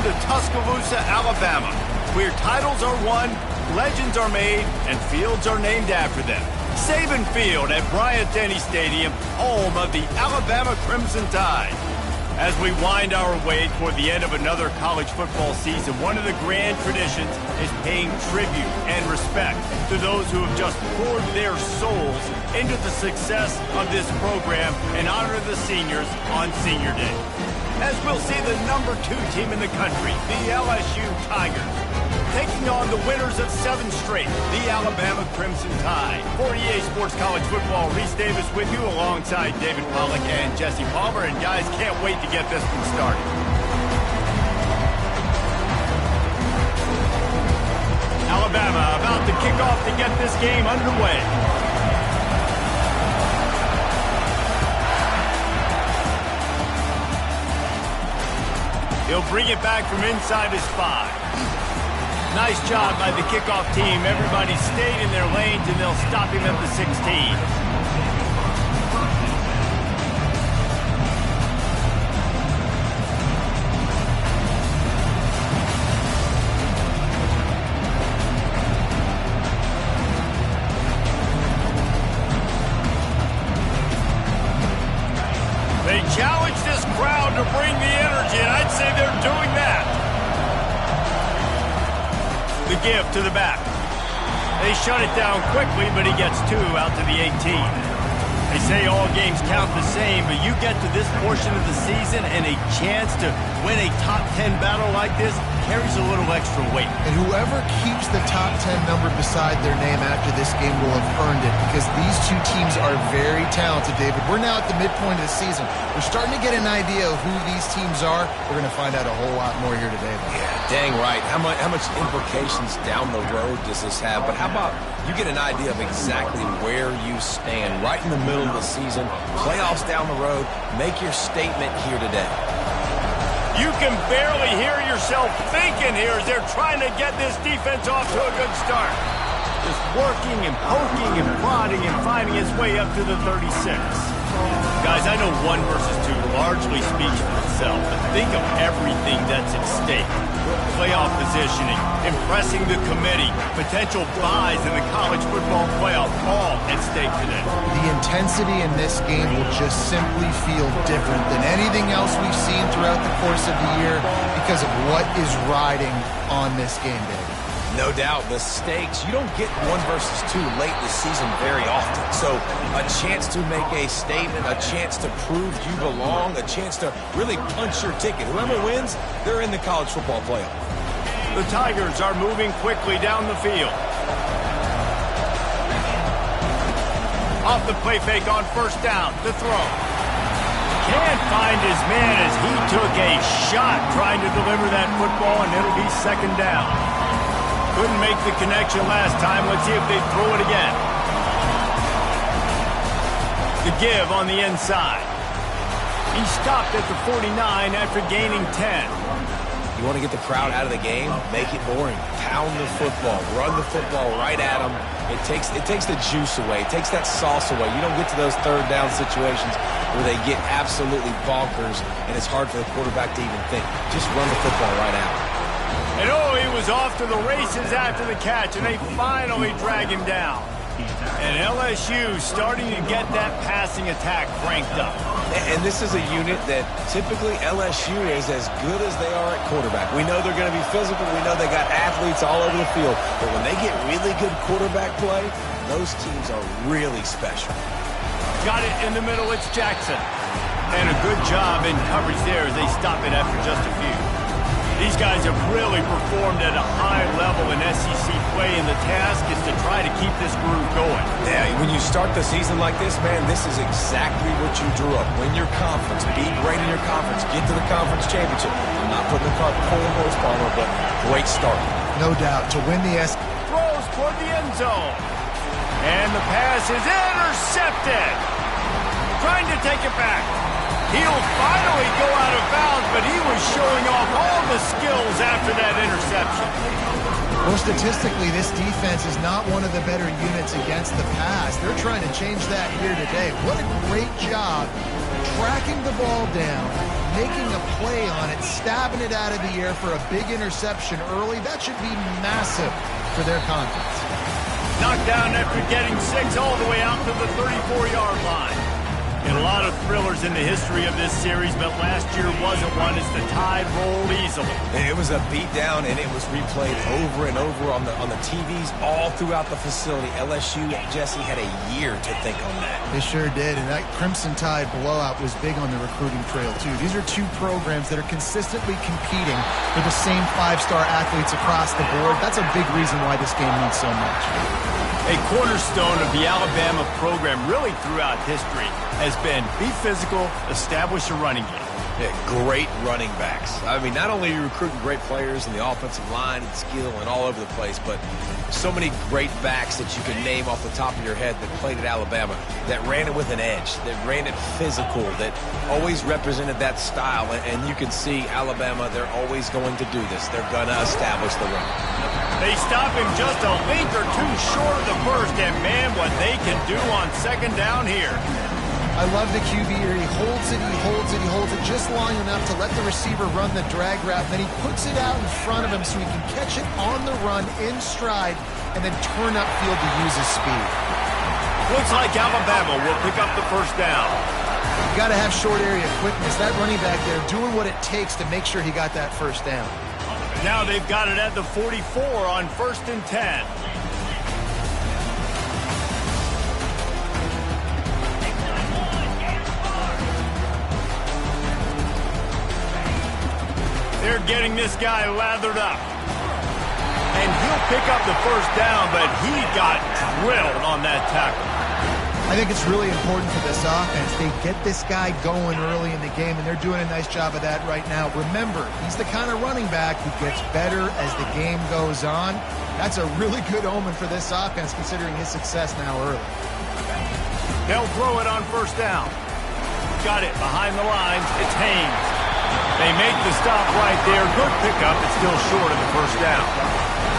to Tuscaloosa, Alabama, where titles are won, legends are made, and fields are named after them. Saban Field at Bryant-Denny Stadium, home of the Alabama Crimson Tide. As we wind our way toward the end of another college football season, one of the grand traditions is paying tribute and respect to those who have just poured their souls into the success of this program and honor the seniors on Senior Day. As we'll see the number 2 team in the country, the LSU Tigers, taking on the winners of 7 straight, the Alabama Crimson Tide. For EA Sports College Football, Reese Davis with you alongside David Pollack and Jesse Palmer. And guys, can't wait to get this one started. Alabama about to kick off to get this game underway. He'll bring it back from inside his 5. Nice job by the kickoff team. Everybody stayed in their lanes, and they'll stop him at the 16. They challenge this crowd to bring the energy, and I'd say they're doing that. The give to the back. They shut it down quickly, but he gets 2 out to the 18. They say all games count the same, but you get to this portion of the season and a chance to win a top 10 battle like this carries a little extra weight. And whoever keeps the top 10 number beside their name after this game will have earned it, because these two teams are very talented, David. We're now at the midpoint of the season. We're starting to get an idea of who these teams are. We're going to find out a whole lot more here today, though. Yeah, dang right. How much implications down the road does this have? But how about you get an idea of exactly where you stand right in the middle of the season, playoffs down the road, make your statement here today. You can barely hear yourself thinking here as they're trying to get this defense off to a good start. Just working and poking and prodding and finding its way up to the 36. Guys, I know 1 versus 2 largely speaks for itself, but think of everything that's at stake. Playoff positioning, impressing the committee, potential buys in the college football playoff, all at stake today. The intensity in this game will just simply feel different than anything else we've seen throughout the course of the year because of what is riding on this game, David. No doubt, the stakes, you don't get 1 versus 2 late this season very often. So a chance to make a statement, a chance to prove you belong, a chance to really punch your ticket. Whoever wins, they're in the college football playoff. The Tigers are moving quickly down the field. Off the play fake on first down, to throw. Can't find his man as he took a shot trying to deliver that football, and it'll be 2nd down. Couldn't make the connection last time. Let's see if they throw it again. The give on the inside. He stopped at the 49 after gaining 10. You want to get the crowd out of the game? Make it boring. Pound the football. Run the football right at them. It takes the juice away. It takes that sauce away. You don't get to those 3rd down situations where they get absolutely bonkers, and it's hard for the quarterback to even think. Just run the football right out. And oh, he was off to the races after the catch, and they finally drag him down. And LSU starting to get that passing attack cranked up. And this is a unit that typically LSU is as good as they are at quarterback. We know they're going to be physical. We know they got athletes all over the field. But when they get really good quarterback play, those teams are really special. Got it in the middle. It's Jackson. And a good job in coverage there as they stop it after just a few. These guys have really performed at a high level in SEC play, and the task is to try to keep this groove going. Yeah, when you start the season like this, man, this is exactly what you drew up. Win your conference, be great in your conference, get to the conference championship. I'm not putting the cart before the horse, Palmer, but great start. No doubt, to win the Throws toward the end zone. And the pass is intercepted. Trying to take it back. He'll finally go out of bounds, but he was showing off all the skills after that interception. Well, statistically, this defense is not one of the better units against the pass. They're trying to change that here today. What a great job tracking the ball down, making a play on it, stabbing it out of the air for a big interception early. That should be massive for their confidence. Knocked down after getting 6 all the way out to the 34-yard line. And a lot of thrillers in the history of this series, but last year wasn't one as the tide rolled easily. It was a beatdown, and it was replayed over and over on the TVs all throughout the facility. LSU, Jesse, had a year to think on that. They sure did, and that Crimson Tide blowout was big on the recruiting trail, too. These are two programs that are consistently competing for the same 5-star athletes across the board. That's a big reason why this game means so much. A cornerstone of the Alabama program really throughout history has been be physical, establish a running game. Yeah, great running backs. I mean, not only are you recruiting great players in the offensive line and skill and all over the place, but so many great backs that you can name off the top of your head that played at Alabama, that ran it with an edge, that ran it physical, that always represented that style. And you can see Alabama, they're always going to do this. They're going to establish the run. They stop him just a length or two short of the first, and man, what they can do on second down here. I love the QB here. He holds it, he holds it, he holds it just long enough to let the receiver run the drag route. Then he puts it out in front of him so he can catch it on the run in stride and then turn upfield to use his speed. Looks like Alabama will pick up the first down. You got to have short area quickness. That running back there doing what it takes to make sure he got that first down. Now they've got it at the 44 on 1st and 10. They're getting this guy lathered up. And he'll pick up the first down, but he got drilled on that tackle. I think it's really important for this offense. They get this guy going early in the game, and they're doing a nice job of that right now. Remember, he's the kind of running back who gets better as the game goes on. That's a really good omen for this offense, considering his success now early. They'll throw it on first down. Got it behind the lines. It's Haynes. They make the stop right there. Good pickup. It's still short of the first down.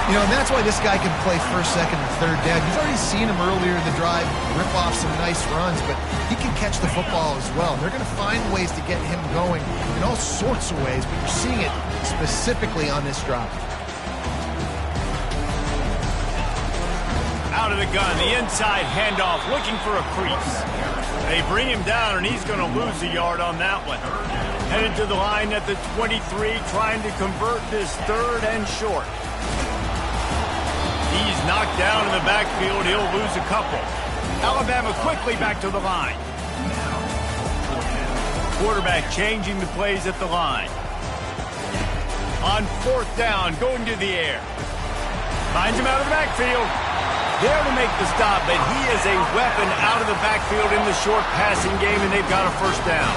You know, and that's why this guy can play first, second, and third down. You've already seen him earlier in the drive rip off some nice runs, but he can catch the football as well. And they're going to find ways to get him going in all sorts of ways, but you're seeing it specifically on this drive. Out of the gun, the inside handoff, looking for a crease. They bring him down, and he's going to lose a yard on that one. Headed to the line at the 23, trying to convert this third and short. He's knocked down in the backfield. He'll lose a couple. Alabama quickly back to the line. Quarterback changing the plays at the line. On 4th down, going to the air. Finds him out of the backfield. There to make the stop, but he is a weapon out of the backfield in the short passing game, and they've got a first down.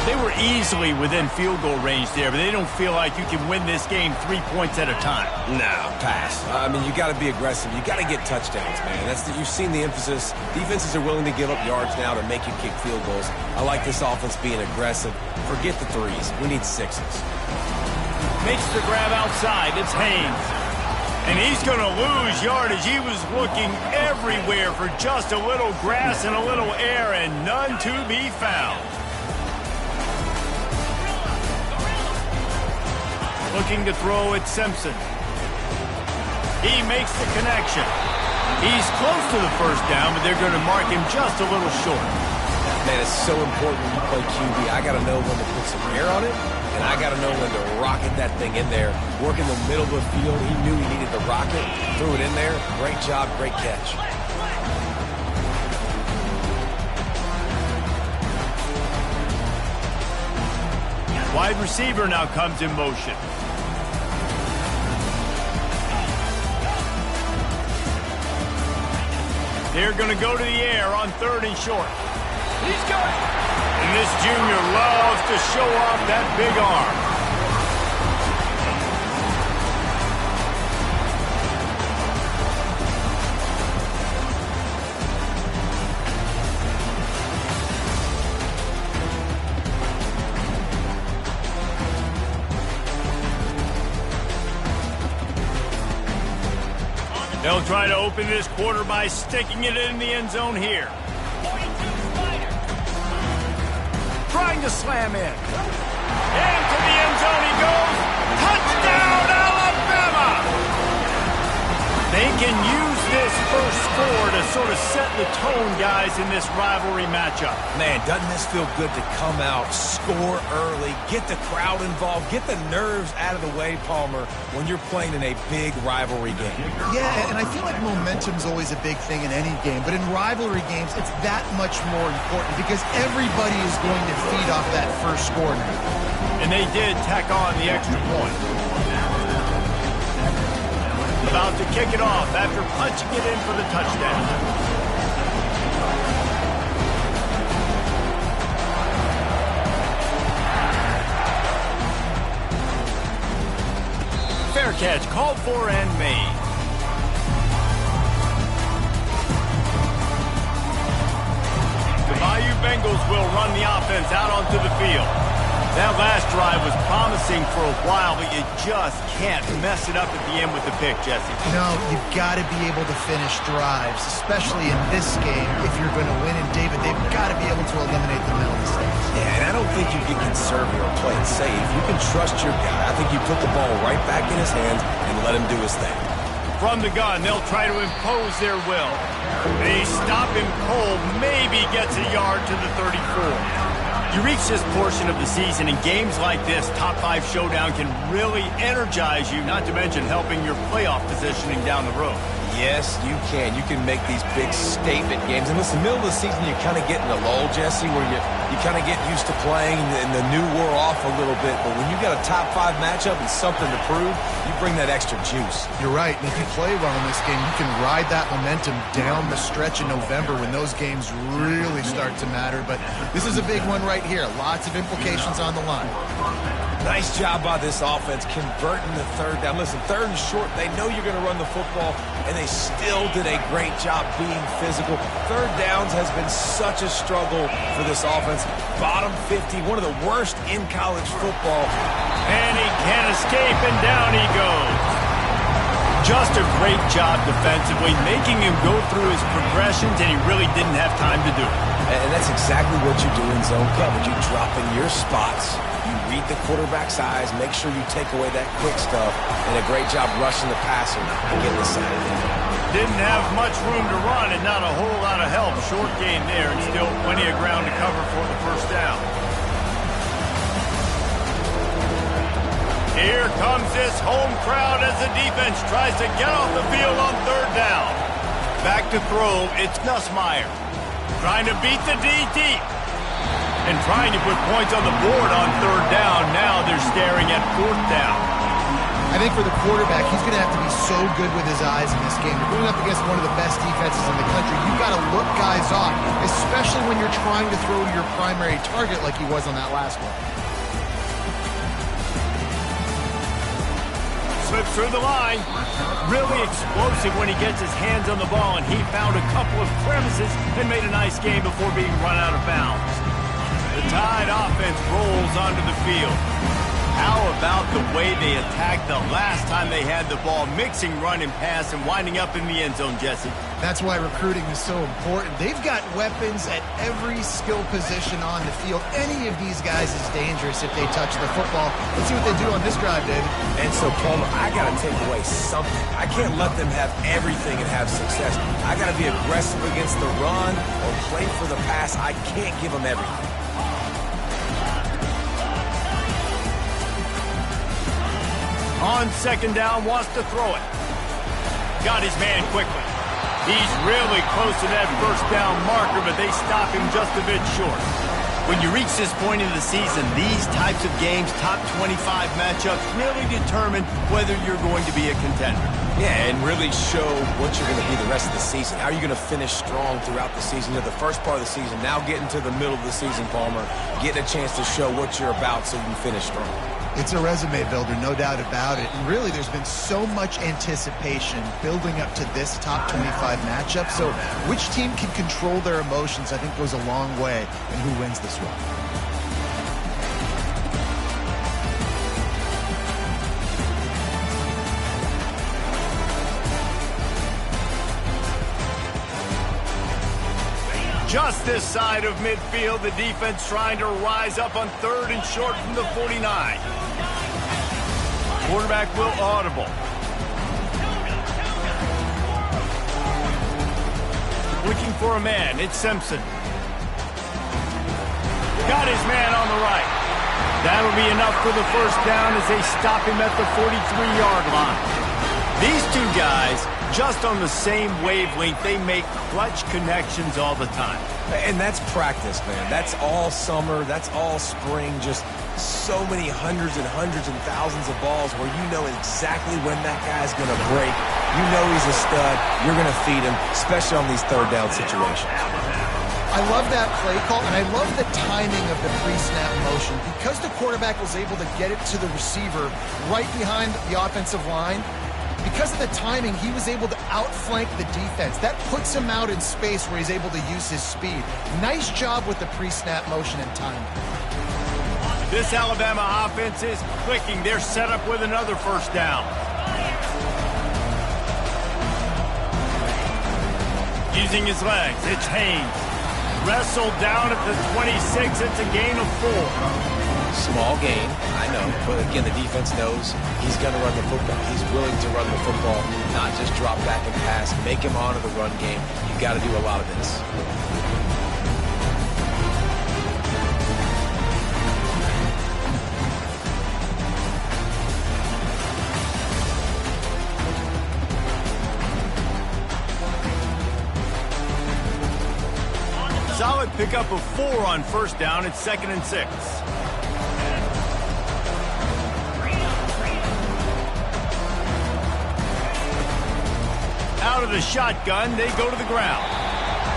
They were easily within field goal range there, but they don't feel like you can win this game 3 points at a time. No, pass. I mean, you got to be aggressive. You got to get touchdowns, man. You've seen the emphasis. Defenses are willing to give up yards now to make you kick field goals. I like this offense being aggressive. Forget the threes. We need sixes. Makes the grab outside. It's Haynes. And he's going to lose yardage. He was looking everywhere for just a little grass and a little air, and none to be found. Looking to throw at Simpson. He makes the connection. He's close to the first down, but they're going to mark him just a little short. Man, it's so important when you play QB. I got to know when to put some air on it, and I got to know when to rocket that thing in there. Work in the middle of the field. He knew he needed to rock it. Threw it in there. Great job, great catch. Wide receiver now comes in motion. They're going to go to the air on 3rd and short. He's got it. And this junior loves to show off that big arm. They'll try to open this quarter by sticking it in the end zone here. Trying to slam in. Into the end zone he goes. Touchdown, Alabama! They can use this first score to sort of set the tone, guys, in this rivalry matchup. Man, doesn't this feel good to come out, score early, get the crowd involved, get the nerves out of the way, Palmer, when you're playing in a big rivalry game? Yeah, and I feel like momentum's always a big thing in any game, but in rivalry games, it's that much more important because everybody is going to feed off that first score now. And they did tack on the extra point. About to kick it off after punching it in for the touchdown. Fair catch called for and made. The Bayou Bengals will run the offense out onto the field. That last drive was promising for a while, but you just can't mess it up at the end with the pick, Jesse. No, you've got to be able to finish drives, especially in this game. If you're going to win, and David, they've got to be able to eliminate the mental mistakes. Yeah, and I don't think you get conservative or play it safe. You can trust your guy. I think you put the ball right back in his hands and let him do his thing. From the gun, they'll try to impose their will. They stop him cold, maybe gets a yard to the 34. You reach this portion of the season, and games like this, top 5 showdown, can really energize you, not to mention helping your playoff positioning down the road. Yes, you can. You can make these big statement games. And listen, middle of the season, you kind of get in a lull, Jesse, where you kind of get used to playing and the new wore off a little bit. But when you got a top 5 matchup and something to prove, you bring that extra juice. You're right. And if you play well in this game, you can ride that momentum down the stretch in November when those games really start to matter. But this is a big one right here. Lots of implications on the line. Nice job by this offense converting the third down. Listen, third and short, they know you're going to run the football, and they still did a great job being physical. Third downs has been such a struggle for this offense. Bottom 50, one of the worst in college football. And he can't escape, and down he goes. Just a great job defensively, making him go through his progressions, and he really didn't have time to do it. And that's exactly what you do in zone coverage. You drop in your spots. You read the quarterback's eyes, make sure you take away that quick stuff, and a great job rushing the passer and getting the side of it. Didn't have much room to run and not a whole lot of help. Short gain there and still plenty of ground to cover for the first down. Here comes this home crowd as the defense tries to get off the field on third down. Back to throw, it's Nussmeier. Trying to beat the D deep. And trying to put points on the board on third down. Now they're staring at fourth down. I think for the quarterback, he's going to have to be so good with his eyes in this game. You're going up against one of the best defenses in the country. You've got to look guys off, especially when you're trying to throw to your primary target like he was on that last one. Slips through the line. Really explosive when he gets his hands on the ball, and he found a couple of crevices and made a nice game before being run out of bounds. The Tide offense rolls onto the field. How about the way they attacked the last time they had the ball, mixing run and pass and winding up in the end zone, Jesse? That's why recruiting is so important. They've got weapons at every skill position on the field. Any of these guys is dangerous if they touch the football. Let's see what they do on this drive, David. And so, Palmer, I got to take away something. I can't let them have everything and have success. I got to be aggressive against the run or play for the pass. I can't give them everything. On second down, wants to throw it. Got his man quickly. He's really close to that first down marker, but they stop him just a bit short. When you reach this point in the season, these types of games, top 25 matchups, really determine whether you're going to be a contender. Yeah, and really show what you're going to be the rest of the season. How are you going to finish strong throughout the season? You know, the first part of the season, now getting to the middle of the season, Palmer, getting a chance to show what you're about so you can finish strong. It's a resume builder, no doubt about it. And really, there's been so much anticipation building up to this top 25 matchup. So which team can control their emotions, I think, goes a long way in who wins this one. Just this side of midfield, the defense trying to rise up on 3rd and short from the 49. Quarterback will audible. Looking for a man, it's Simpson. Got his man on the right. That'll be enough for the first down as they stop him at the 43-yard line. These two guys, just on the same wavelength, they make clutch connections all the time. And that's practice, man. That's all summer. That's all spring. Just so many hundreds and thousands of balls where you know exactly when that guy's going to break. You know he's a stud. You're going to feed him, especially on these 3rd down situations. I love that play call, and I love the timing of the pre-snap motion. Because the quarterback was able to get it to the receiver right behind the offensive line, because of the timing, he was able to outflank the defense. That puts him out in space where he's able to use his speed. Nice job with the pre-snap motion and timing. This Alabama offense is clicking. They're set up with another first down. Using his legs, it's Haynes. Wrestled down at the 26. It's a gain of 4. Small gain, I know, but again, the defense knows he's going to run the football. He's willing to run the football, not just drop back and pass, make him honor the run game. You've got to do a lot of this. Solid pickup of 4 on first down. It's 2nd and 6. Out of the shotgun, they go to the ground.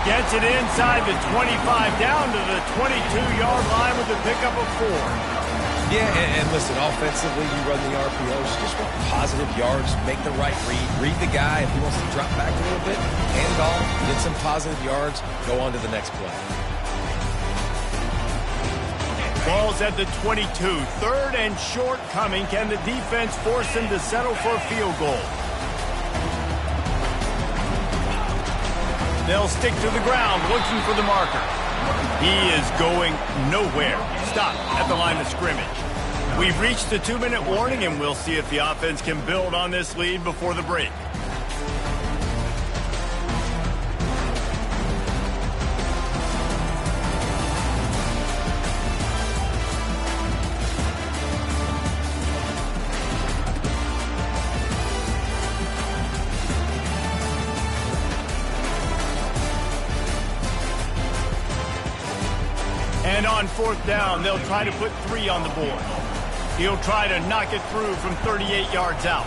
Gets it inside the 25, down to the 22-yard line with a pickup of 4. Yeah, and listen, offensively, you run the RPOs, just want positive yards, make the right read the guy. If he wants to drop back a little bit, hand it off, get some positive yards, go on to the next play. Ball's at the 22, 3rd and short coming. Can the defense force him to settle for a field goal? They'll stick to the ground, looking for the marker. He is going nowhere. Stop at the line of scrimmage. We've reached the 2-minute warning, and we'll see if the offense can build on this lead before the break. And on 4th down, they'll try to put 3 on the board. He'll try to knock it through from 38 yards out.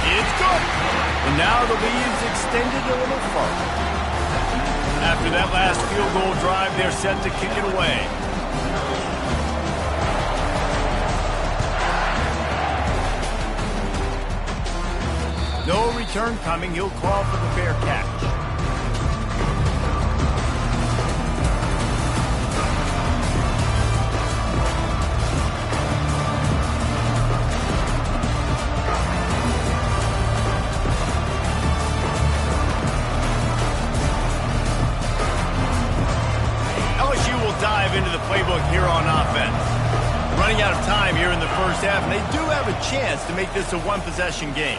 It's good. And now the lead's extended a little further. After that last field goal drive, they're set to kick it away. No return coming. He'll call for the fair catch. Dive into the playbook here on offense. Running out of time here in the first half, and they do have a chance to make this a one-possession game.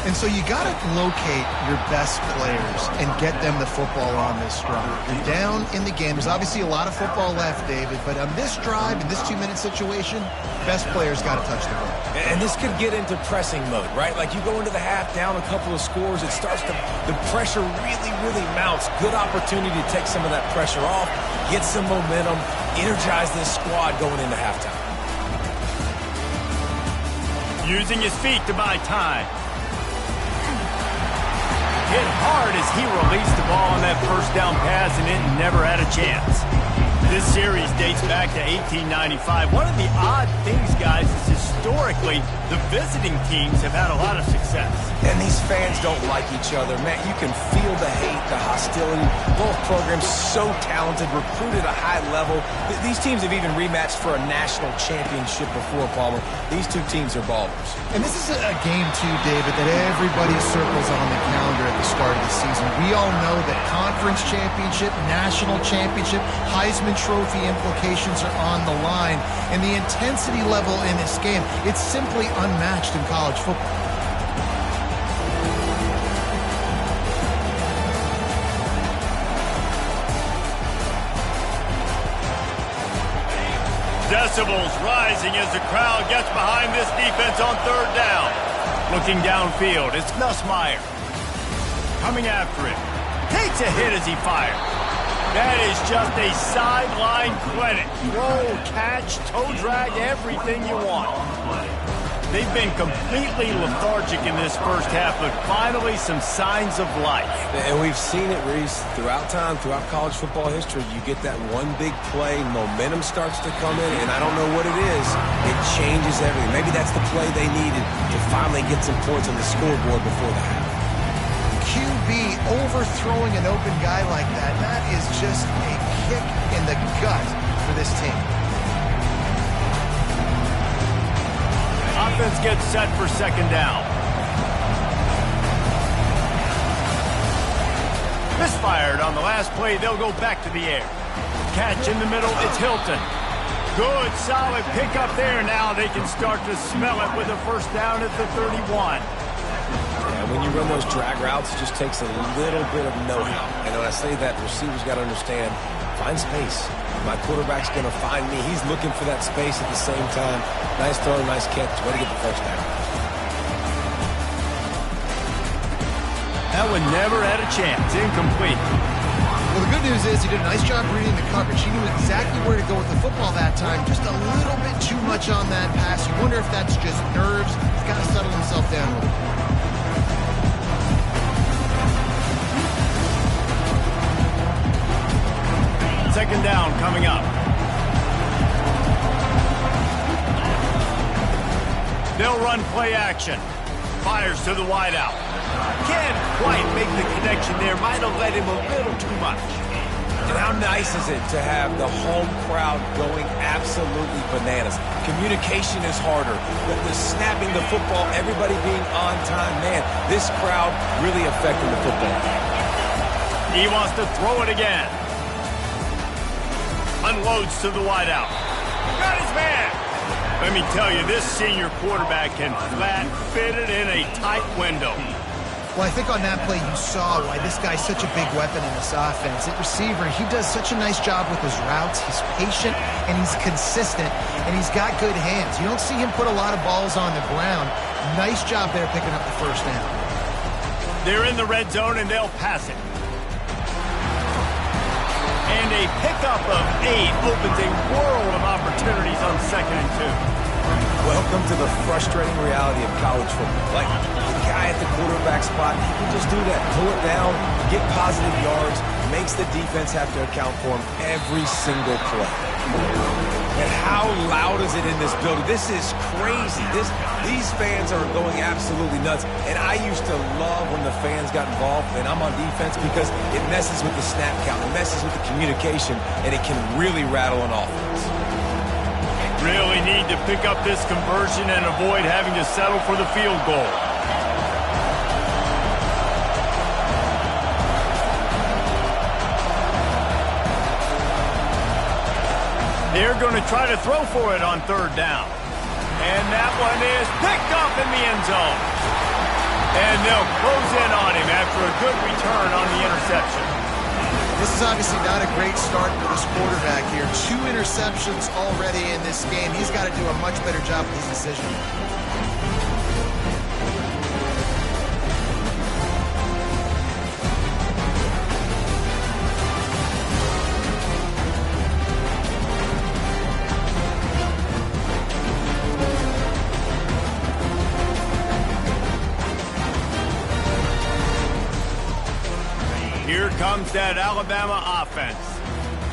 And so you got to locate your best players and get them the football on this drive. You're down in the game. There's obviously a lot of football left, David, but on this drive, in this 2-minute situation, best players got to touch the ball. And this could get into pressing mode, right? Like you go into the half down a couple of scores, it starts to, the pressure really mounts. Good opportunity to take some of that pressure off, get some momentum, energize this squad going into halftime. Using his feet to buy time. Hit hard as he released the ball on that first down pass, and it never had a chance. This series dates back to 1895. One of the odd things, guys, is historically the visiting teams have had a lot of success. And these fans don't like each other. Man, you can feel the hate, the hostility. Both programs so talented, recruited at a high level. These teams have even rematched for a national championship before, Palmer. These two teams are ballers. And this is a game, too, David, that everybody circles on the calendar at the start of the season. We all know that conference championship, national championship, Heisman Trophy implications are on the line. And the intensity level in this game, it's simply unmatched in college football. Decibels rising as the crowd gets behind this defense on third down. Looking downfield, it's Nussmeier. Coming after him. Takes a hit as he fires. That is just a sideline credit. Roll, catch, toe drag, everything you want. They've been completely lethargic in this first half, but finally some signs of life. And we've seen it, Reese, throughout time, throughout college football history. You get that one big play, momentum starts to come in, and I don't know what it is. It changes everything. Maybe that's the play they needed to finally get some points on the scoreboard before the half. QB overthrowing an open guy like that, that is just a kick in the gut for this team. Offense gets set for second down. Misfired on the last play. They'll go back to the air. Catch in the middle. It's Hilton. Good, solid pickup there. Now they can start to smell it with a first down at the 31. And when you run those drag routes, it just takes a little bit of know-how. And when I say that, the receivers got to understand, find space. My quarterback's going to find me. He's looking for that space at the same time. Nice throw, nice catch. Way to get the first down. That one never had a chance. Incomplete. Well, the good news is he did a nice job reading the coverage. He knew exactly where to go with the football that time. Just a little bit too much on that pass. You wonder if that's just nerves. He's got to settle himself down with it. Second down coming up. They'll run play action. Fires to the wideout. Can't quite make the connection there. Might have led him a little too much. And how nice is it to have the home crowd going absolutely bananas? Communication is harder. The snapping the football, everybody being on time. Man, this crowd really affecting the football. He wants to throw it again. Unloads to the wideout. Got his man. Let me tell you, this senior quarterback can flat fit it in a tight window. Well, I think on that play you saw why this guy's such a big weapon in this offense. At receiver, he does such a nice job with his routes. He's patient, and he's consistent, and he's got good hands. You don't see him put a lot of balls on the ground. Nice job there picking up the first down. They're in the red zone, and they'll pass it. And a pickup of 8 opens a world of opportunities on 2nd and 2. Welcome to the frustrating reality of college football. Like, the guy at the quarterback spot, he can just do that. Pull it down, get positive yards, makes the defense have to account for him every single play. And how loud is it in this building? This is crazy. These fans are going absolutely nuts. And I used to love when the fans got involved, and I'm on defense, because it messes with the snap count, it messes with the communication, and it can really rattle an offense. Really need to pick up this conversion and avoid having to settle for the field goal. They're going to try to throw for it on 3rd down. And that one is picked up in the end zone. And they'll close in on him after a good return on the interception. This is obviously not a great start for this quarterback here. 2 interceptions already in this game. He's got to do a much better job with his decision. Here comes that Alabama offense.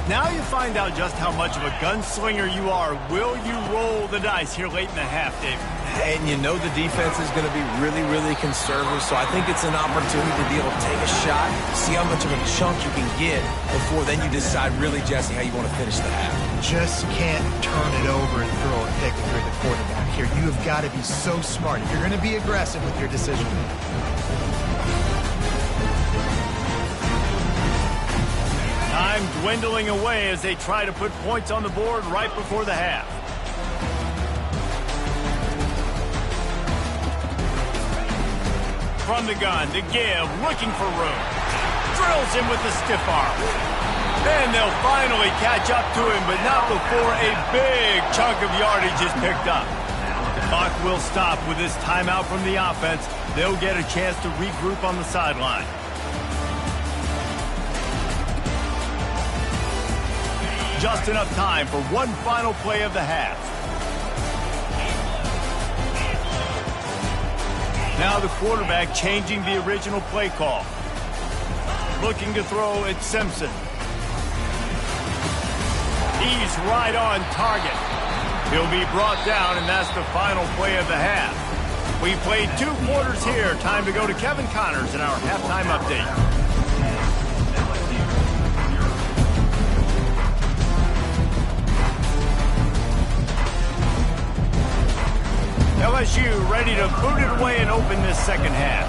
Now you find out just how much of a gunslinger you are. Will you roll the dice here late in the half, David? And you know the defense is going to be really, really conservative, so I think it's an opportunity to be able to take a shot, see how much of a chunk you can get before then you decide really, Jesse, how you want to finish the half. Just can't turn it over and throw a pick if you're the quarterback here. You have got to be so smart if you're going to be aggressive with your decision making. Time dwindling away as they try to put points on the board right before the half. From the gun to give, looking for room. Drills him with the stiff arm. Then they'll finally catch up to him, but not before a big chunk of yardage is picked up. The clock will stop with this timeout from the offense. They'll get a chance to regroup on the sideline. Just enough time for one final play of the half. Now the quarterback changing the original play call. Looking to throw at Simpson. He's right on target. He'll be brought down, and that's the final play of the half. We played 2 quarters here. Time to go to Kevin Connors in our halftime update. LSU ready to boot it away and open this second half.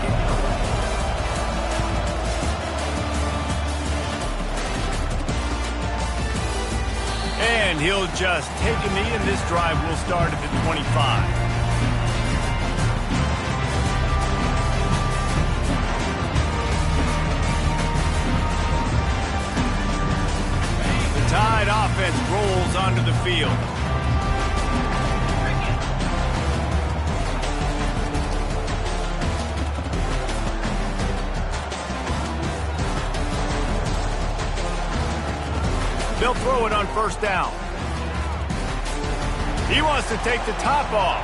And he'll just take a knee, and this drive will start at the 25. The Tide offense rolls onto the field. They'll throw it on first down. He wants to take the top off.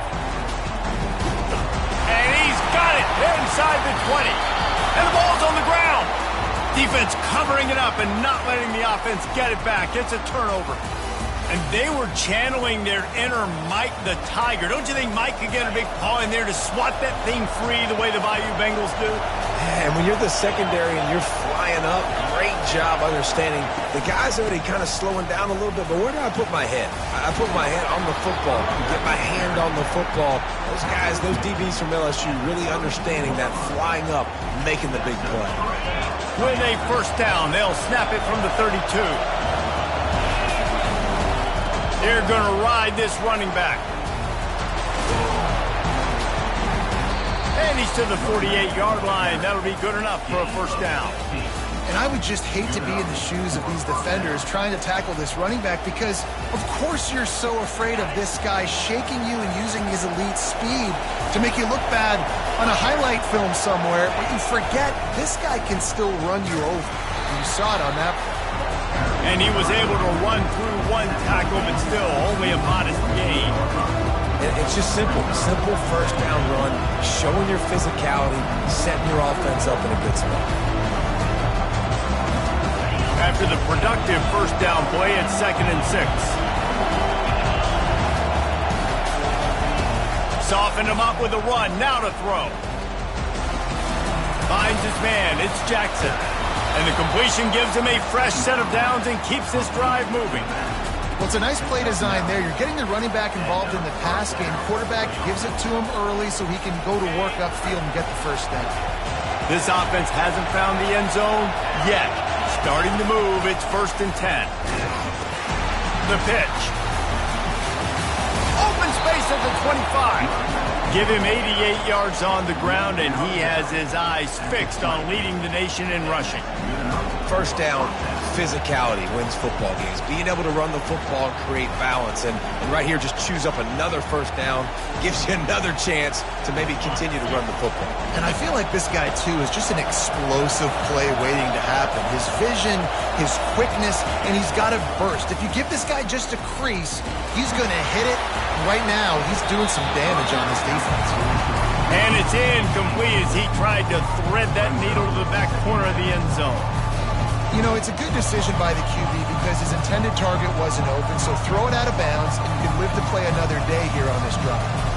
And he's got it inside the 20. And the ball's on the ground. Defense covering it up and not letting the offense get it back. It's a turnover. And they were channeling their inner Mike the Tiger. Don't you think Mike could get a big paw in there to swat that thing free the way the Bayou Bengals do? And when you're the secondary and you're flying up, great job understanding. The guy's already kind of slowing down a little bit, but where do I put my head? I put my head on the football, get my hand on the football. Those guys, those DBs from LSU really understanding that flying up, making the big play. With a first down, they'll snap it from the 32. They're going to ride this running back. And he's to the 48-yard line. That'll be good enough for a first down. And I would just hate to be in the shoes of these defenders trying to tackle this running back because, of course, you're so afraid of this guy shaking you and using his elite speed to make you look bad on a highlight film somewhere, but you forget this guy can still run you over. You saw it on that play. And he was able to run through one tackle, but still only a modest gain. It's just simple first down run, showing your physicality, setting your offense up in a good spot. After the productive first down play, it's 2nd and 6. Soften him up with a run, now to throw. Finds his man, it's Jackson. And the completion gives him a fresh set of downs and keeps this drive moving. Well, it's a nice play design there. You're getting the running back involved in the pass game. Quarterback gives it to him early so he can go to work upfield and get the first down. This offense hasn't found the end zone yet. Starting to move, it's 1st and 10. The pitch. Open space at the 25. Give him 88 yards on the ground, and he has his eyes fixed on leading the nation in rushing. First down, physicality wins football games. Being able to run the football and create balance. And right here, just choose up another first down, gives you another chance to maybe continue to run the football. And I feel like this guy, too, is just an explosive play waiting to happen. His vision, his quickness, and he's got a burst. If you give this guy just a crease, he's going to hit it. Right now, he's doing some damage on this defense. And it's incomplete as he tried to thread that needle to the back corner of the end zone. You know, it's a good decision by the QB because his intended target wasn't open, so throw it out of bounds, and you can live to play another day here on this drive.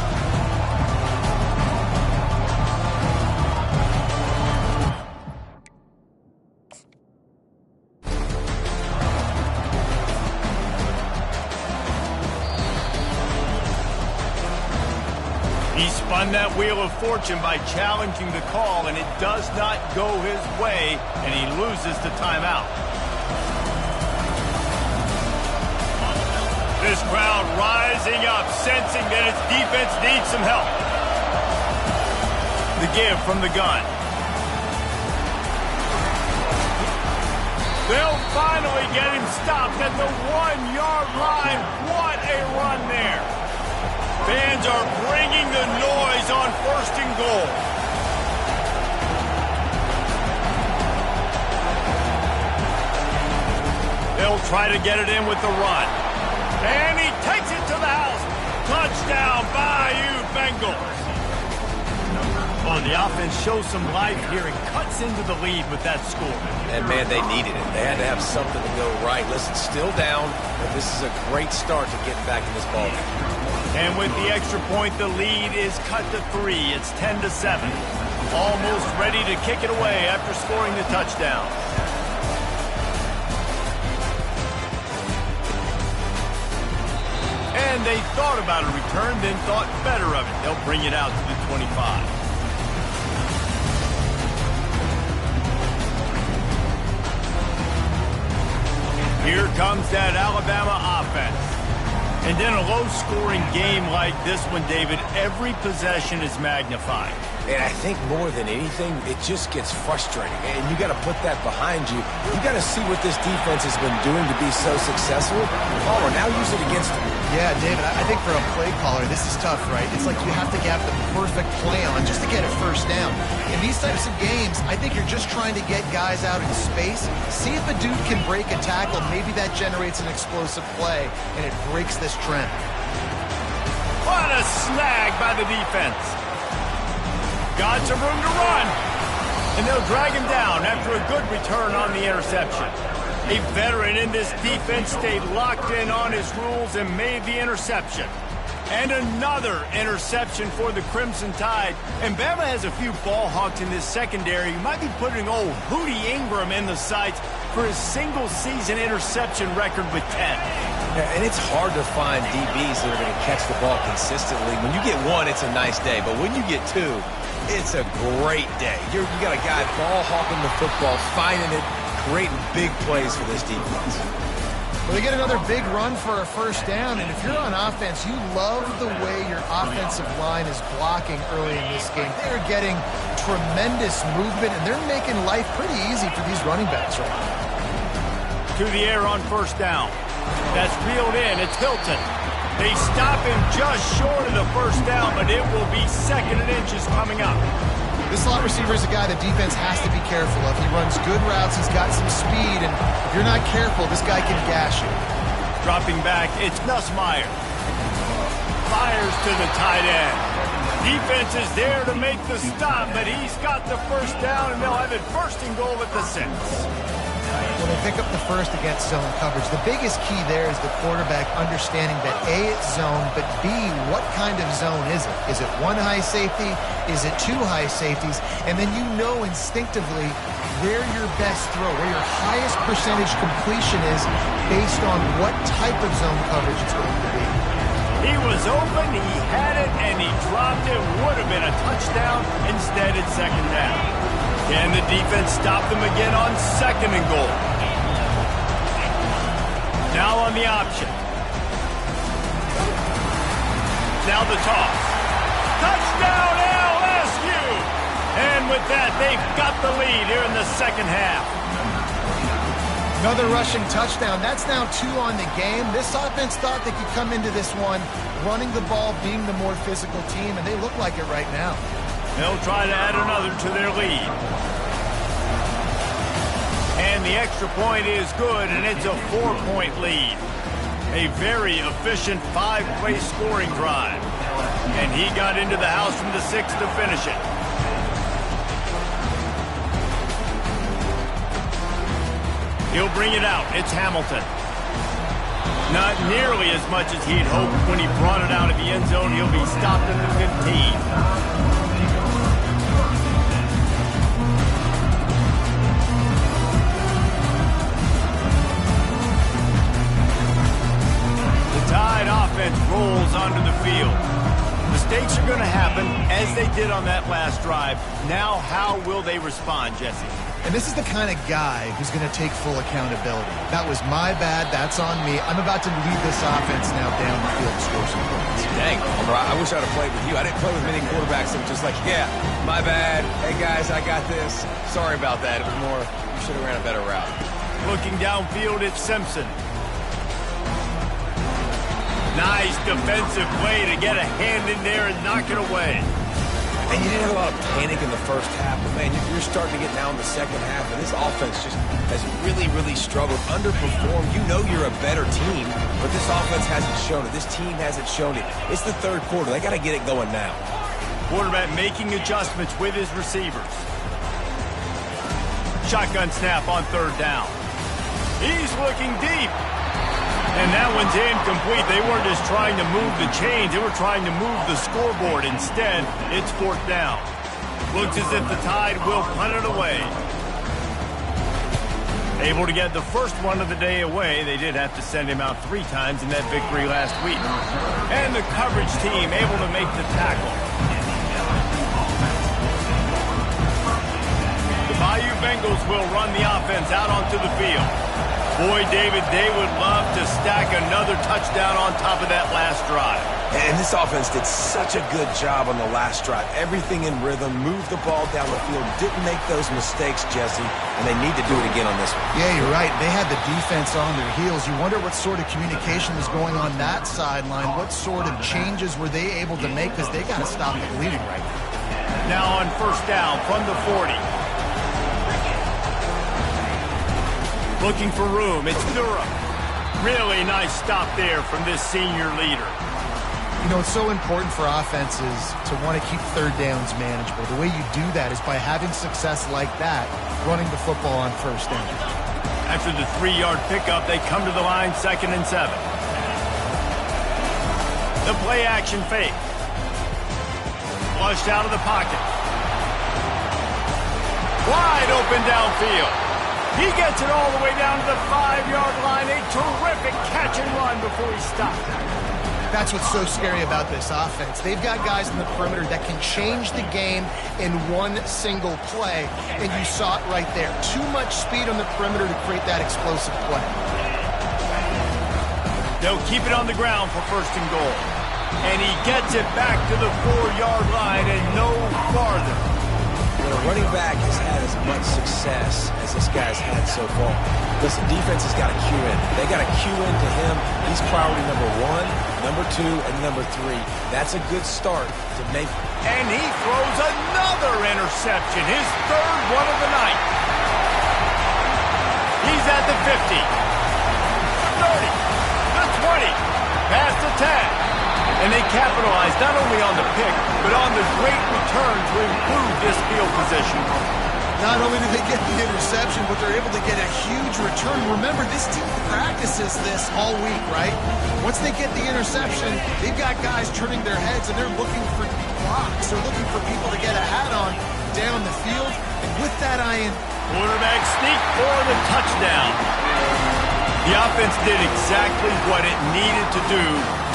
He spun that wheel of fortune by challenging the call, and it does not go his way, and he loses the timeout. This crowd rising up, sensing that its defense needs some help. The give from the gun. They'll finally get him stopped at the 1-yard line. What a run there. Fans are bringing the noise on 1st and goal. They'll try to get it in with the run. And he takes it to the house. Touchdown, Bayou Bengals. Well, the offense shows some life here and cuts into the lead with that score. And, man, they needed it. They had to have something to go right. Listen, still down, but this is a great start to getting back in this ballgame. And with the extra point, the lead is cut to 3. It's 10-7. Almost ready to kick it away after scoring the touchdown. And they thought about a return, then thought better of it. They'll bring it out to the 25. Here comes that Alabama offense. And in a low-scoring game like this one, David, every possession is magnified. And I think more than anything, it just gets frustrating. And you got to put that behind you. You got to see what this defense has been doing to be so successful. Palmer, now use it against them. Yeah, David, I think for a play caller, this is tough, right? It's like you have to have the perfect play on just to get a first down. In these types of games, I think you're just trying to get guys out in space, see if a dude can break a tackle. Maybe that generates an explosive play, and it breaks this trend. What a snag by the defense. Got some room to run. And they'll drag him down after a good return on the interception. A veteran in this defense stayed locked in on his rules and made the interception. And another interception for the Crimson Tide. And Bama has a few ball hawks in this secondary. You might be putting old Hootie Ingram in the sights for his single-season interception record with 10. Yeah, and it's hard to find DBs that are going to catch the ball consistently. When you get one, it's a nice day. But when you get two, it's a great day. You got a guy ball hawking the football, finding it, creating big plays for this defense. Well, they get another big run for a first down, and if you're on offense, you love the way your offensive line is blocking early in this game. They're getting tremendous movement, and they're making life pretty easy for these running backs right now. To the air on first down. That's reeled in. It's Hilton. They stop him just short of the first down, but it will be 2nd and inches coming up. This slot receiver is a guy the defense has to be careful of. He runs good routes. He's got some speed, and if you're not careful, this guy can gash you. Dropping back, it's Nussmeier. Fires to the tight end. Defense is there to make the stop, but he's got the first down, and they'll have it 1st and goal at the 6. When they pick up the first against zone coverage, the biggest key there is the quarterback understanding that A, it's zone, but B, what kind of zone is it? Is it one high safety? Is it two high safeties? And then you know instinctively where your best throw, where your highest percentage completion is based on what type of zone coverage it's going to be. He was open, he had it, and he dropped it. Would have been a touchdown. Instead, it's 2nd down. Can the defense stop them again on 2nd and goal? Now on the option. Now the toss. Touchdown LSU! And with that, they've got the lead here in the 2nd half. Another rushing touchdown. That's now 2 on the game. This offense thought they could come into this one running the ball, being the more physical team, and they look like it right now. They'll try to add another to their lead. And the extra point is good, and it's a 4-point lead. A very efficient 5-play scoring drive. And he got into the house from the 6 to finish it. He'll bring it out. It's Hamilton. Not nearly as much as he'd hoped when he brought it out of the end zone. He'll be stopped at the 15. Tide offense rolls onto the field. Mistakes are going to happen, as they did on that last drive. Now, how will they respond, Jesse? And this is the kind of guy who's going to take full accountability. That was my bad. That's on me. I'm about to lead this offense now down the field to score some points. Dang, I wish I'd have played with you. I didn't play with many quarterbacks that were just like, yeah, my bad. Hey, guys, I got this. Sorry about that. It was more, you should have ran a better route. Looking downfield, it's Simpson. Nice defensive play to get a hand in there and knock it away. And you didn't have a lot of panic in the first half, but man, you're starting to get now in the second half, and this offense just has really, really struggled, underperformed. You know you're a better team, but this offense hasn't shown it. This team hasn't shown it. It's the third quarter. They got to get it going now. Quarterback making adjustments with his receivers. Shotgun snap on third down. He's looking deep. And that one's incomplete. They weren't just trying to move the chains. They were trying to move the scoreboard. Instead, it's fourth down. Looks as if the Tide will punt it away. Able to get the first one of the day away. They did have to send him out 3 times in that victory last week. And the coverage team able to make the tackle. The Bayou Bengals will run the offense out onto the field. Boy, David, they would love to stack another touchdown on top of that last drive. And this offense did such a good job on the last drive. Everything in rhythm, moved the ball down the field, didn't make those mistakes, Jesse, and they need to do it again on this one. Yeah, you're right. They had the defense on their heels. You wonder what sort of communication was going on that sideline. What sort of changes were they able to make, because they got to stop the bleeding right now. Now on first down from the 40. Looking for room, it's Durham. Really nice stop there from this senior leader. You know, it's so important for offenses to want to keep third downs manageable. The way you do that is by having success like that, running the football on first down. After the 3-yard pickup, they come to the line 2nd and 7. The play action fake. Flushed out of the pocket. Wide open downfield. He gets it all the way down to the 5-yard line. A terrific catch and run before he stopped. That's what's so scary about this offense. They've got guys in the perimeter that can change the game in one single play, and you saw it right there. Too much speed on the perimeter to create that explosive play. They'll keep it on the ground for 1st and goal. And he gets it back to the 4-yard line and no farther. When a running back has had as much success as this guy's had so far, listen, defense has got to cue in. They got to cue into him. He's priority number 1, number 2, and number 3. That's a good start to make. And he throws another interception, his 3rd one of the night. He's at the 50, 30, the 20, past the 10. And they capitalize not only on the pick, but on the great return to improve this field position. Not only do they get the interception, but they're able to get a huge return. Remember, this team practices this all week, right? Once they get the interception, they've got guys turning their heads, and they're looking for blocks. They're looking for people to get a hat on down the field. And with that iron, quarterback sneak for the touchdown. The offense did exactly what it needed to do,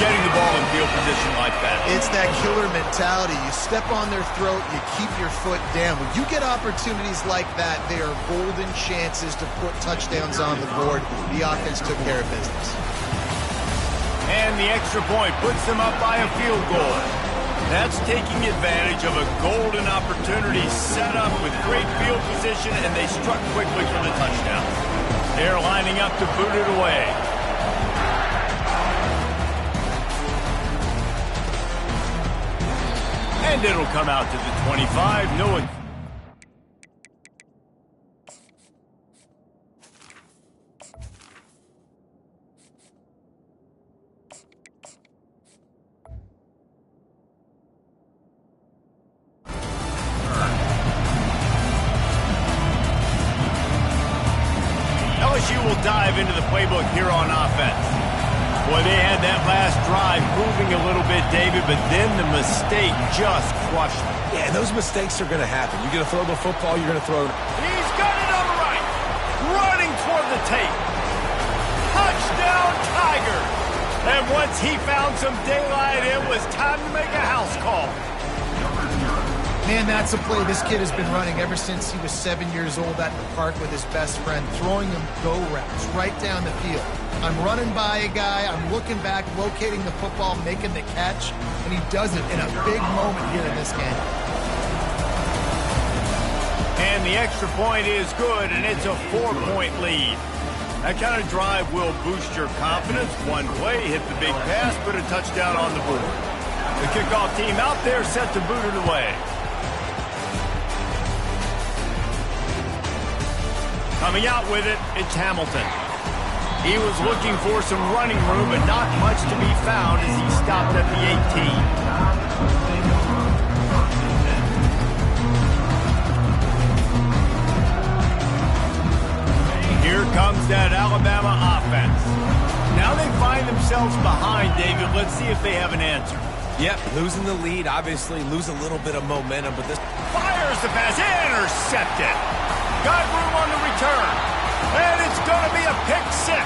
getting the ball in field position like that. It's that killer mentality. You step on their throat, you keep your foot down. When you get opportunities like that, they are golden chances to put touchdowns on the board. The offense took care of business. And the extra point puts them up by a field goal. That's taking advantage of a golden opportunity set up with great field position, and they struck quickly for the touchdown. They're lining up to boot it away. And it'll come out to the 25. No one. LSU will dive into the playbook here on offense. Boy, they had that last drive moving a little bit, David, but then the mistake just crushed them. Yeah, those mistakes are going to happen. You're going to throw the football, you're going to throw it. He's got it on the right. Running toward the tape. Touchdown, Tigers. And once he found some daylight, it was time to make a house call. Man, that's a play this kid has been running ever since he was 7 years old at the park with his best friend, throwing him go routes right down the field. I'm running by a guy, I'm looking back, locating the football, making the catch, and he does it in a big moment here in this game. And the extra point is good, and it's a 4-point lead. That kind of drive will boost your confidence. One play, hit the big pass, put a touchdown on the board. The kickoff team out there set to boot it away. Coming out with it, it's Hamilton. He was looking for some running room, but not much to be found as he stopped at the 18. Here comes that Alabama offense. Now they find themselves behind, David. Let's see if they have an answer. Yep, losing the lead, obviously lose a little bit of momentum, but this... Fires the pass, intercepted. Got room on the return. And it's going to be a pick six.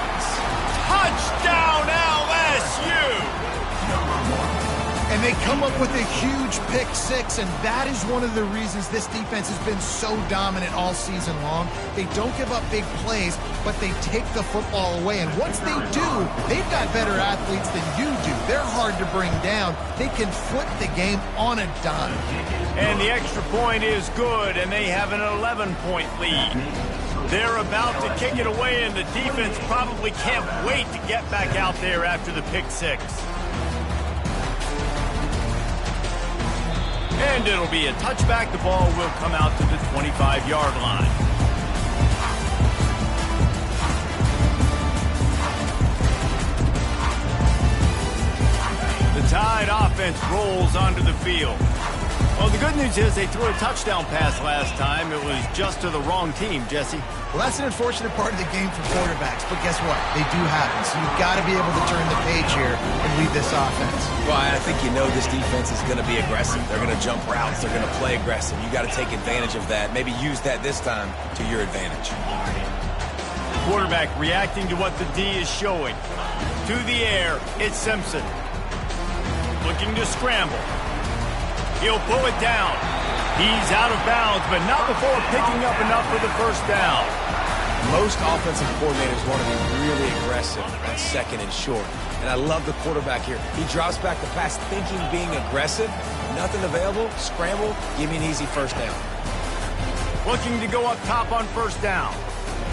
Touchdown, LSU. And they come up with a huge pick six, and that is one of the reasons this defense has been so dominant all season long. They don't give up big plays, but they take the football away. And once they do, they've got better athletes than you do. They're hard to bring down. They can flip the game on a dime. And the extra point is good, and they have an 11-point lead. They're about to kick it away, and the defense probably can't wait to get back out there after the pick six. And it'll be a touchback. The ball will come out to the 25-yard line. The Tide offense rolls onto the field. Well, the good news is they threw a touchdown pass last time. It was just to the wrong team, Jesse. Well, that's an unfortunate part of the game for quarterbacks, but guess what? They do happen, so you've got to be able to turn the page here and lead this offense. Well, I think you know this defense is going to be aggressive. They're going to jump routes. They're going to play aggressive. You got to take advantage of that. Maybe use that this time to your advantage. Quarterback reacting to what the D is showing. To the air, it's Simpson. Looking to scramble. He'll pull it down. He's out of bounds, but not before picking up enough for the first down. Most offensive coordinators want to be really aggressive on second and short. And I love the quarterback here. He drops back the pass thinking being aggressive. Nothing available. Scramble. Give me an easy first down. Looking to go up top on first down.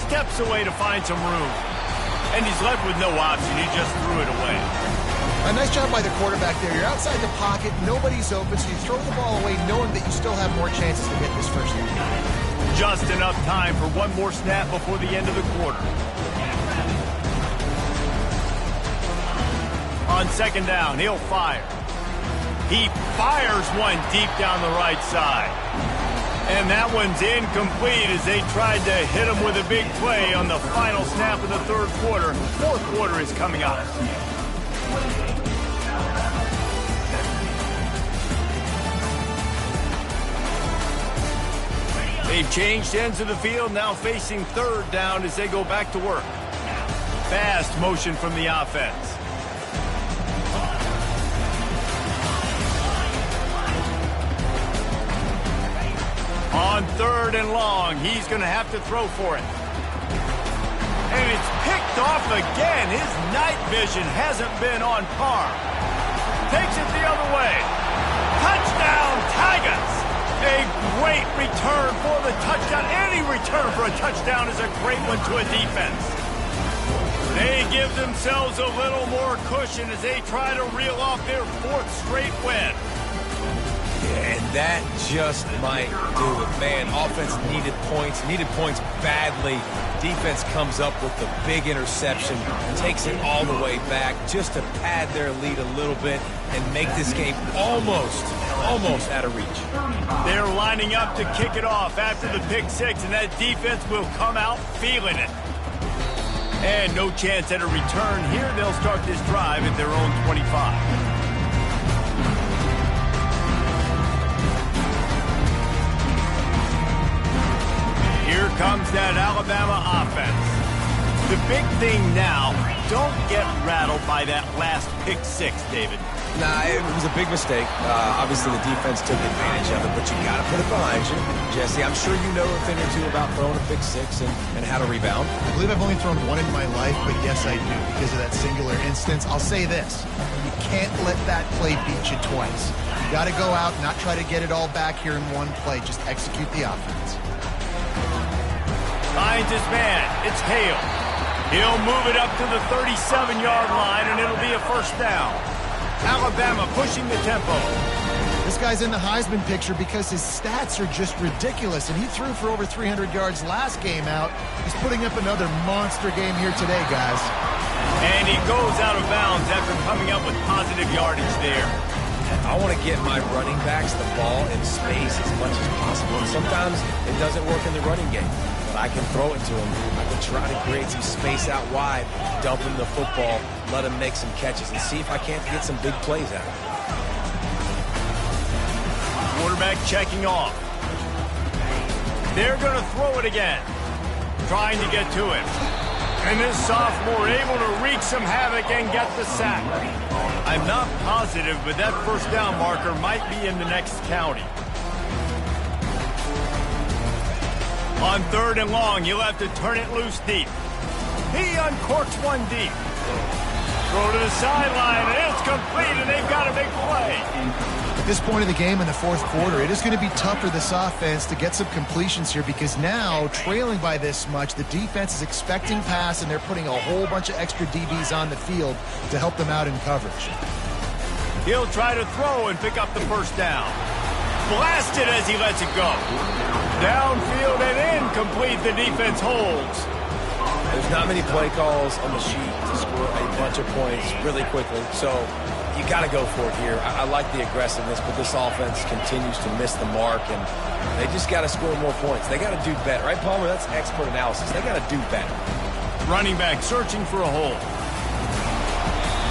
Steps away to find some room. And he's left with no option. He just threw it away. A nice job by the quarterback there. You're outside the pocket, nobody's open, so you throw the ball away knowing that you still have more chances to get this first down. Just enough time for one more snap before the end of the quarter. On second down, he'll fire. He fires one deep down the right side. And that one's incomplete as they tried to hit him with a big play on the final snap of the third quarter. Fourth quarter is coming up. They've changed ends of the field, now facing third down as they go back to work. Fast motion from the offense. On third and long, he's going to have to throw for it. And it's picked off again. His night vision hasn't been on par. Takes it the other way. Touchdown, Tigers! A great return for the touchdown. Any return for a touchdown is a great one to a defense. They give themselves a little more cushion as they try to reel off their fourth straight win. And that just might do it. Man, offense needed points badly. Defense comes up with the big interception, takes it all the way back just to pad their lead a little bit and make this game almost out of reach. They're lining up to kick it off after the pick six, and that defense will come out feeling it. And no chance at a return here. They'll start this drive at their own 25. Here comes that Alabama offense. The big thing now, don't get rattled by that last pick six, David. Nah, it was a big mistake. Obviously, the defense took advantage of it, but you got to put it behind you. Jesse, I'm sure you know a thing or two about throwing a pick six and how to rebound. I believe I've only thrown one in my life, but yes, I do because of that singular instance. I'll say this. You can't let that play beat you twice. You got to go out and not try to get it all back here in one play. Just execute the offense. Finds his man. It's Hale. He'll move it up to the 37-yard line, and it'll be a first down. Alabama pushing the tempo. This guy's in the Heisman picture because his stats are just ridiculous, and he threw for over 300 yards last game out. He's putting up another monster game here today, guys. And he goes out of bounds after coming up with positive yardage there. I want to get my running backs the ball in space as much as possible. And sometimes it doesn't work in the running game, but I can throw it to them. I can try to create some space out wide, dump him the football, let him make some catches, and see if I can't get some big plays out of it. Quarterback checking off. They're going to throw it again. Trying to get to him. And this sophomore able to wreak some havoc and get the sack. I'm not positive, but that first down marker might be in the next county. On 3rd and long, you'll have to turn it loose deep. He uncorks one deep. Throw to the sideline, and it's complete, and they've got a big play. At this point of the game in the fourth quarter, it is going to be tough for this offense to get some completions here because now, trailing by this much, the defense is expecting pass, and they're putting a whole bunch of extra DBs on the field to help them out in coverage. He'll try to throw and pick up the first down. Blasted as he lets it go. Downfield and incomplete. The defense holds. There's not many play calls on the sheet to score a bunch of points really quickly, so you got to go for it here. I like the aggressiveness, but this offense continues to miss the mark, and they just got to score more points. They got to do better. Right, Palmer? That's expert analysis. They got to do better. Running back searching for a hole.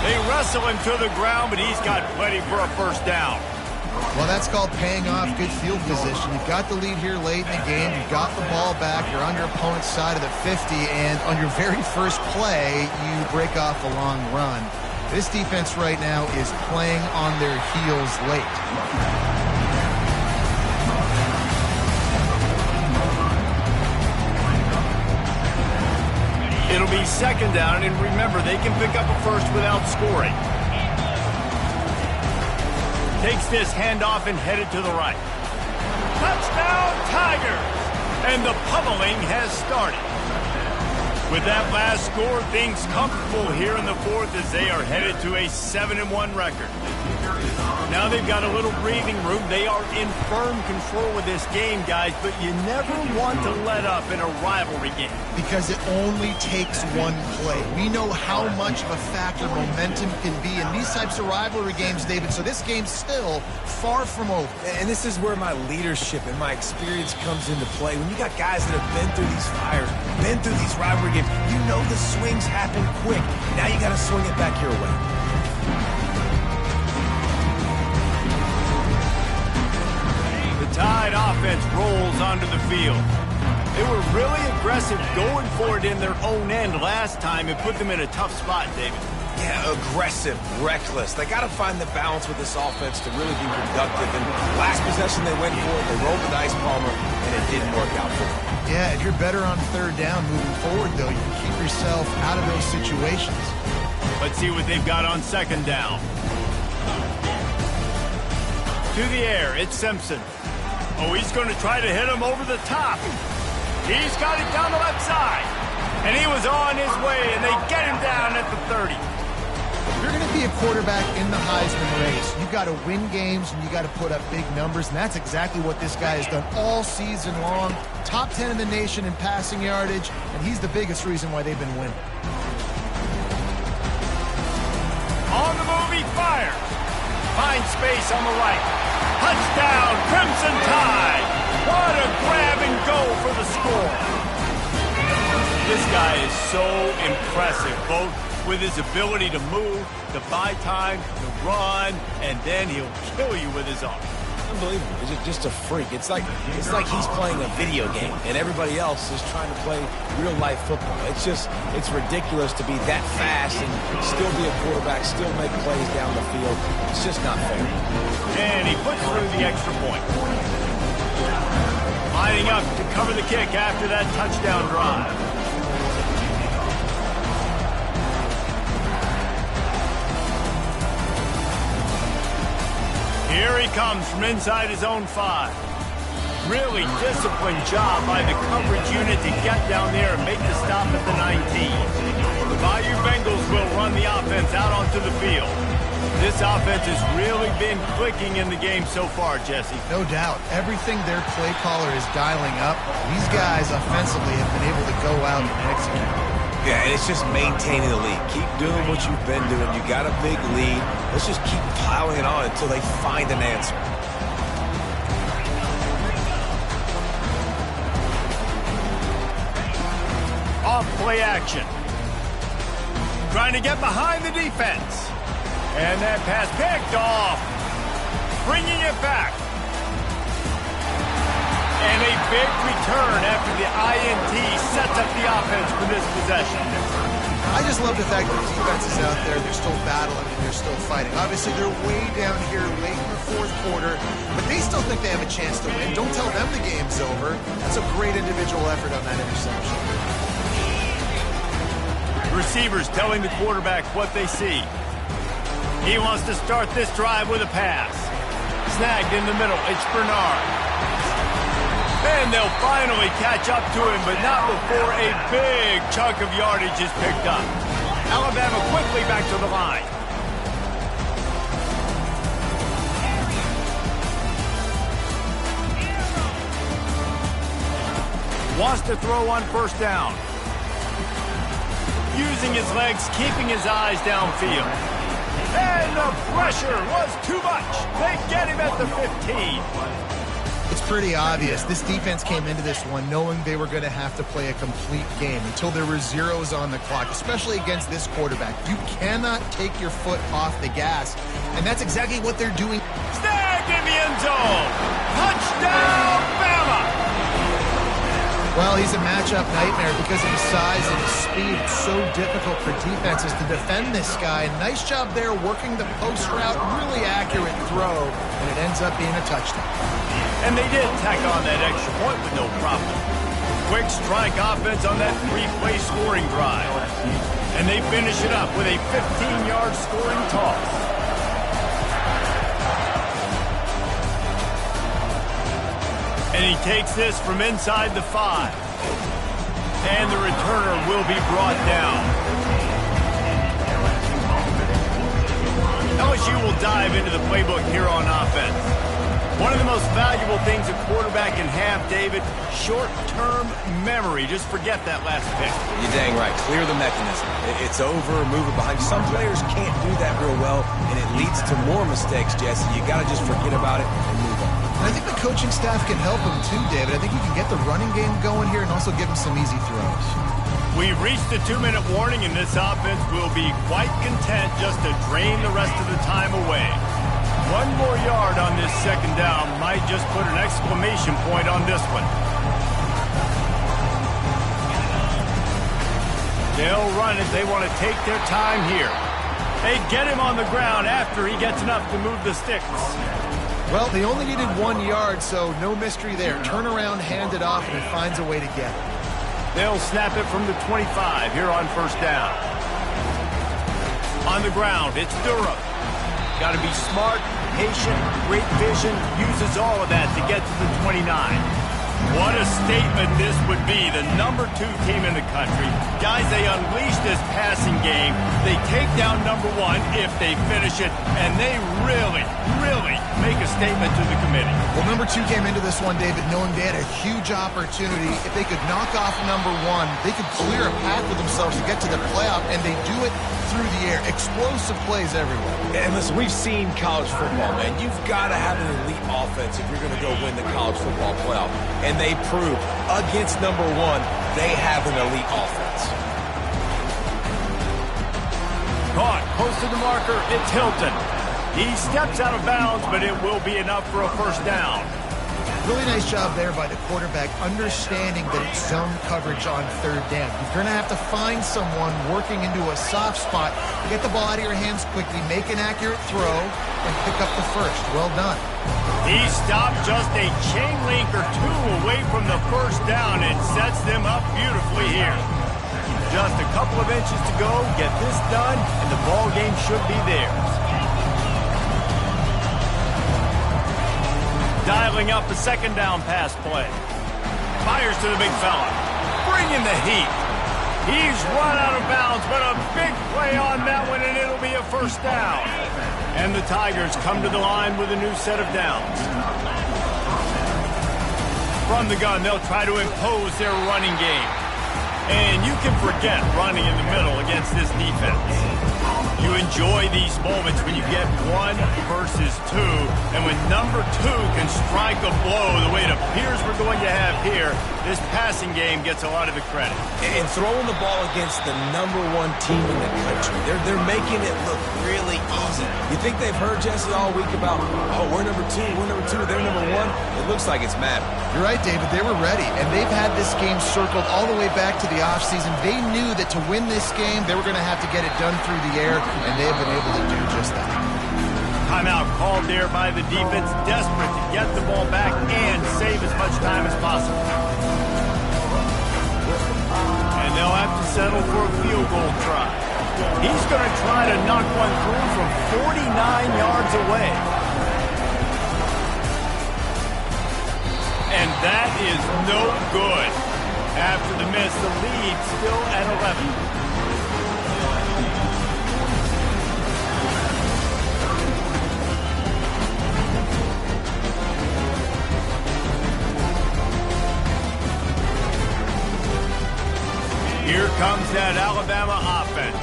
They wrestle him to the ground, but he's got plenty for a first down. Well, that's called paying off good field position. You've got the lead here late in the game. You've got the ball back. You're on your opponent's side of the 50, and on your very first play, you break off a long run. This defense right now is playing on their heels late. It'll be second down, and remember, they can pick up a first without scoring. Takes this handoff and headed to the right. Touchdown, Tigers! And the pummeling has started. With that last score, things comfortable here in the fourth as they are headed to a 7-1 record. Now they've got a little breathing room. They are in firm control of this game, guys, but you never want to let up in a rivalry game. Because it only takes one play. We know how much of a factor momentum can be in these types of rivalry games, David, so this game's still far from over. And this is where my leadership and my experience comes into play. When you got guys that have been through these fires, been through these rivalry games, you know the swings happen quick. Now you got to swing it back your way. Tide offense rolls onto the field. They were really aggressive going for it in their own end last time and put them in a tough spot, David. Yeah, aggressive, reckless. They got to find the balance with this offense to really be productive. And last possession they went for it, they rolled the dice, Palmer, and it didn't work out for them. Yeah, if you're better on 3rd down moving forward, though, you can keep yourself out of those situations. Let's see what they've got on 2nd down. To the air, it's Simpson. Oh, he's going to try to hit him over the top. He's got it down the left side. And he was on his way, and they get him down at the 30. If you're going to be a quarterback in the Heisman race, you've got to win games and you got to put up big numbers, and that's exactly what this guy has done all season long. Top 10 in the nation in passing yardage, and he's the biggest reason why they've been winning. On the move, he fires. Finds space on the right. Touchdown, Crimson Tide. What a grab and go for the score. This guy is so impressive, both with his ability to move, to buy time, to run, and then he'll kill you with his arm. Unbelievable. He's just a freak. It's like he's playing a video game, and everybody else is trying to play real-life football. It's ridiculous to be that fast and still be a quarterback, still make plays down the field. It's just not fair. And he puts through the extra point. Lining up to cover the kick after that touchdown drive. Here he comes from inside his own 5. Really disciplined job by the coverage unit to get down there and make the stop at the 19. The Bayou Bengals will run the offense out onto the field. This offense has really been clicking in the game so far, Jesse. No doubt. Everything their play caller is dialing up, these guys offensively have been able to go out and execute. Yeah, and it's just maintaining the lead. Keep doing what you've been doing. You got a big lead. Let's just keep piling it on until they find an answer. Off play action. Trying to get behind the defense. And that pass picked off. Bringing it back. And a big return after the INT sets up the offense for this possession. I just love the fact that the defense is out there. They're still battling and they're still fighting. Obviously, they're way down here late in the fourth quarter, but they still think they have a chance to win. Don't tell them the game's over. That's a great individual effort on that interception. Receivers telling the quarterback what they see. He wants to start this drive with a pass. Snagged in the middle. It's Bernard. And they'll finally catch up to him, but not before a big chunk of yardage is picked up. Alabama quickly back to the line. Wants to throw on first down. Using his legs, keeping his eyes downfield. And the pressure was too much. They get him at the 15. It's pretty obvious. This defense came into this one knowing they were going to have to play a complete game until there were zeros on the clock, especially against this quarterback. You cannot take your foot off the gas, and that's exactly what they're doing. Snagged in the end zone. Touchdown, Bama! Well, he's a matchup nightmare because of his size and his speed. It's so difficult for defenses to defend this guy. Nice job there working the post route. Really accurate throw, and it ends up being a touchdown. And they did tack on that extra point with no problem. Quick strike offense on that 3-play scoring drive. And they finish it up with a 15-yard scoring toss. And he takes this from inside the 5. And the returner will be brought down. LSU will dive into the playbook here on offense. One of the most valuable things a quarterback can have, David, short-term memory. Just forget that last pick. You're dang right. Clear the mechanism. It's over, move it behind. Some players can't do that real well, and it leads to more mistakes, Jesse. You got to just forget about it and move on. And I think the coaching staff can help him too, David. I think he can get the running game going here and also give him some easy throws. We've reached the 2-minute warning, and this offense will be quite content just to drain the rest of the time away. One more yard on this second down might just put an exclamation point on this one. They'll run it. They want to take their time here. They get him on the ground after he gets enough to move the sticks. Well, they only needed 1 yard, so no mystery there. Turn around, hand it off, and he finds a way to get it. They'll snap it from the 25 here on first down. On the ground, it's Durham. Got to be smart, patient, great vision, uses all of that to get to the 29. What a statement this would be. The number 2 team in the country. Guys, they unleash this passing game. They take down number 1 if they finish it, and they really, really make a statement to the committee. Well, number 2 came into this one, David, knowing they had a huge opportunity. If they could knock off number 1, they could clear a path for themselves to get to the playoff, and they do it through the air. Explosive plays everywhere. And listen, we've seen college football, man. You've got to have an elite offense if you're going to go win the college football playoff. And they proved against number one, they have an elite offense. Caught, close to the marker, it's Hilton. He steps out of bounds, but it will be enough for a first down. Really nice job there by the quarterback, understanding that it's zone coverage on third down. You're going to have to find someone working into a soft spot, get the ball out of your hands quickly, make an accurate throw, and pick up the first. Well done. He stopped just a chain link or two away from the first down and sets them up beautifully here. Just a couple of inches to go, get this done, and the ball game should be theirs. Dialing up a second down pass play. Fires to the big fella. Bringing the heat. He's run out of bounds, but a big play on that one, and it'll be a first down. And the Tigers come to the line with a new set of downs. From the gun, they'll try to impose their running game. And you can forget running in the middle against this defense. You enjoy these moments when you get 1 versus 2, and when number 2 can strike a blow the way it appears we're going to have here, this passing game gets a lot of the credit. And throwing the ball against the number 1 team in the country, they're making it look really easy. You think they've heard Jesse all week about, oh, we're number 2, they're number 1? It looks like it's Madden. You're right, David. They were ready, and they've had this game circled all the way back to the offseason. They knew that to win this game, they were going to have to get it done through the air, and they have been able to do just that. Timeout called there by the defense, desperate to get the ball back and save as much time as possible. And they'll have to settle for a field goal try. He's going to try to knock one through from 49 yards away. And that is no good. After the miss, the lead still at 11. Here comes that Alabama offense.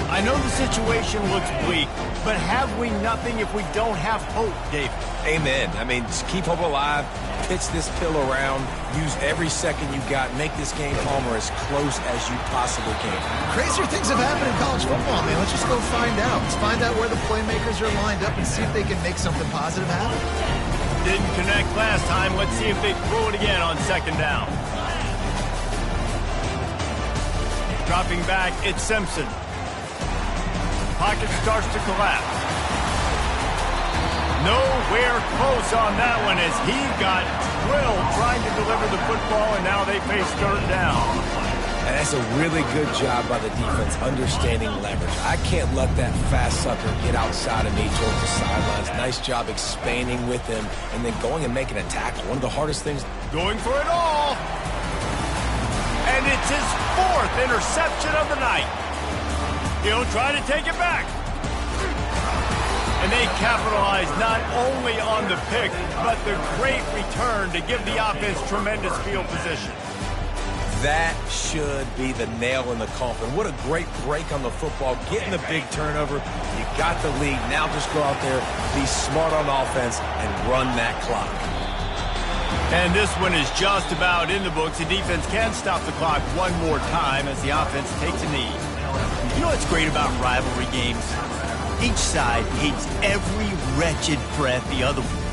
I know the situation looks bleak, but have we nothing if we don't have hope, David? Amen. I mean, just keep hope alive, pitch this pill around, use every second you got, make this game, Palmer, as close as you possibly can. Crazier things have happened in college football, man. Let's just go find out. Let's find out where the playmakers are lined up and see if they can make something positive happen. Didn't connect last time. Let's see if they throw it again on second down. Dropping back, it's Simpson. Pocket starts to collapse. Nowhere close on that one as he got drilled trying to deliver the football, and now they face third down. And that's a really good job by the defense, understanding leverage. I can't let that fast sucker get outside of me towards the sidelines. Nice job expanding with him and then going and making a tackle. One of the hardest things. Going for it all. And it's his 4th interception of the night. He'll try to take it back. And they capitalize not only on the pick, but the great return to give the offense tremendous field position. That should be the nail in the coffin. What a great break on the football. Getting the big turnover. You got the lead. Now just go out there, be smart on offense, and run that clock. And this one is just about in the books. The defense can stop the clock one more time as the offense takes a knee. You know what's great about rivalry games? Each side hates every wretched breath the other one.